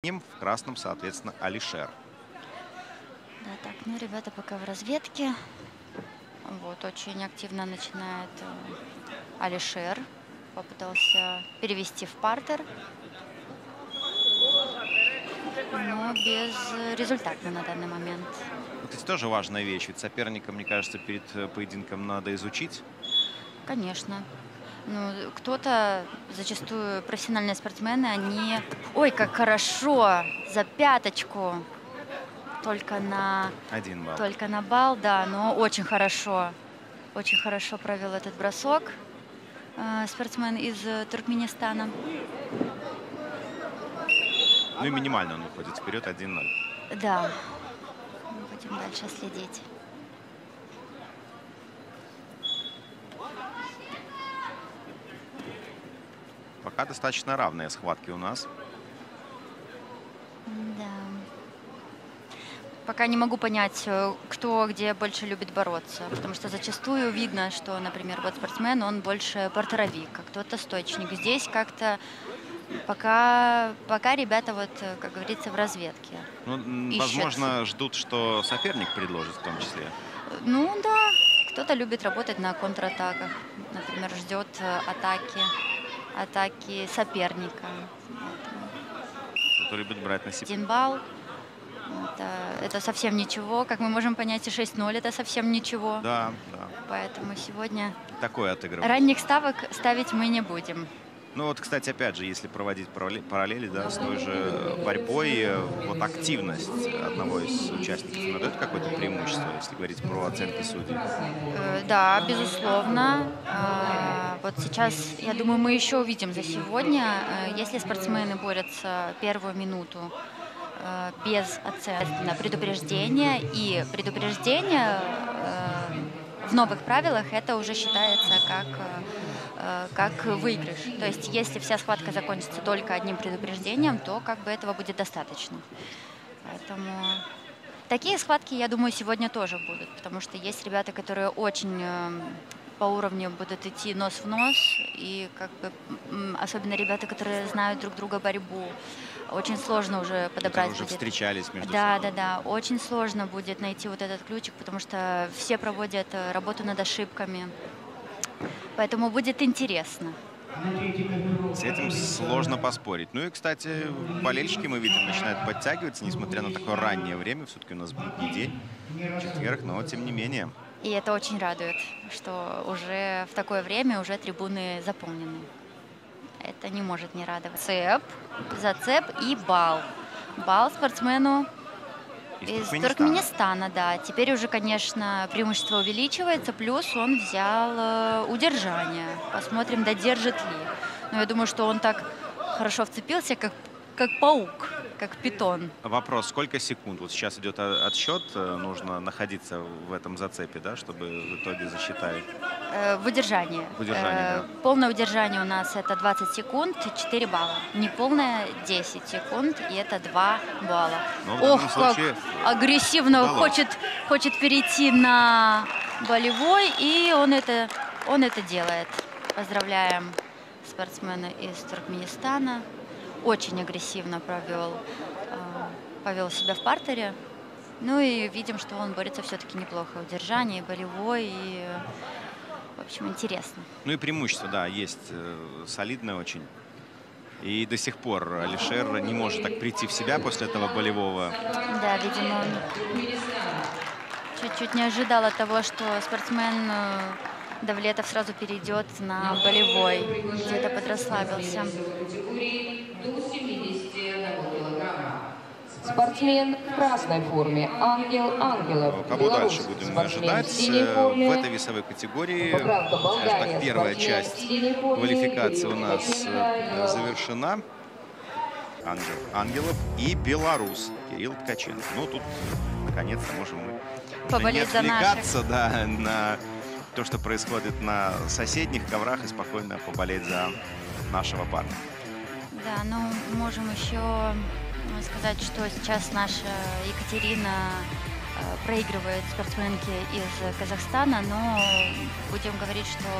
В красном, соответственно, Алишер. Да, так, ну, ребята пока в разведке. Вот, очень активно начинает Алишер. Попытался перевести в партер, но безрезультатно на данный момент. Вот это тоже важная вещь, ведь соперника, мне кажется, перед поединком надо изучить. Конечно. Ну, кто-то, зачастую профессиональные спортсмены, они... Ой, как хорошо! За пяточку. Только на 1 балл. Только на балл, да, но очень хорошо. Очень хорошо провел этот бросок спортсмен из Туркменистана. Ну и минимально он уходит вперед 1-0. Да. Будем дальше следить. Пока достаточно равные схватки у нас. Да. Пока не могу понять, кто где больше любит бороться, потому что зачастую видно, что, например, вот спортсмен, он больше партеровик, а кто-то стойчник. Здесь как-то пока ребята, вот, как говорится, в разведке. Ну, возможно, ждут, что соперник предложит в том числе. Ну да, кто-то любит работать на контратаках, например, ждет атаки соперника. Кто любит брать на себя. 1 балл. Это совсем ничего. Как мы можем понять, и 6-0 это совсем ничего. Да, да. Поэтому сегодня такое отыгрывание. Ранних ставок ставить мы не будем. Ну вот, кстати, опять же, если проводить параллели, да, с той же борьбой, вот активность одного из участников надает какое-то преимущество, если говорить про оценки судей? Да, безусловно. Вот сейчас, я думаю, мы еще увидим за сегодня, если спортсмены борются первую минуту без оценки предупреждения, и предупреждение в новых правилах это уже считается как выигрыш. То есть если вся схватка закончится только одним предупреждением, то как бы этого будет достаточно. Поэтому такие схватки, я думаю, сегодня тоже будут, потому что есть ребята, которые очень по уровню будут идти нос в нос, и как бы особенно ребята, которые знают друг друга борьбу, очень сложно уже подобрать. Уже встречались между собой. Да, очень сложно будет найти вот этот ключик, потому что все проводят работу над ошибками, поэтому будет интересно. С этим сложно поспорить. Ну и, кстати, болельщики, мы видим, начинают подтягиваться, несмотря на такое раннее время. Все-таки у нас будний день, четверг, но тем не менее. И это очень радует, что уже в такое время уже трибуны заполнены. Это не может не радовать. Зацеп и балл. Балл спортсмену из Туркменистана, да. Теперь уже, конечно, преимущество увеличивается, плюс он взял удержание. Посмотрим, додержит ли. Но я думаю, что он так хорошо вцепился, как паук, как питон. Вопрос, сколько секунд? Вот сейчас идет отсчет, нужно находиться в этом зацепе, да, чтобы в итоге засчитали? В удержании. Да. Полное удержание у нас это 20 секунд, 4 балла. Неполное 10 секунд, и это 2 балла. Ох, как агрессивно хочет перейти на болевой, и он это делает. Поздравляем спортсмена из Туркменистана. Очень агрессивно повел себя в партере. Ну и видим, что он борется все-таки неплохо. Удержание, болевой, и, в общем, интересно. Ну и преимущество, да, есть солидное очень. И до сих пор Алишер не может так прийти в себя после этого болевого. Да, видимо, он чуть-чуть не ожидал от того, что спортсмен Давлетов сразу перейдет на болевой. Где-то подрасслабился. Спортсмен в красной форме Ангел Ангелов. Кого дальше будем ожидать? В этой весовой категории, скажем так, первая часть квалификации у нас завершена. Ангелов и белорус Кирилл Ткаченко. Ну, тут, наконец-то, можем мы не отвлекаться на то, что происходит на соседних коврах, и спокойно поболеть за нашего парня. Да, ну, можем еще сказать, что сейчас наша Екатерина проигрывает спортсменке из Казахстана, но будем говорить, что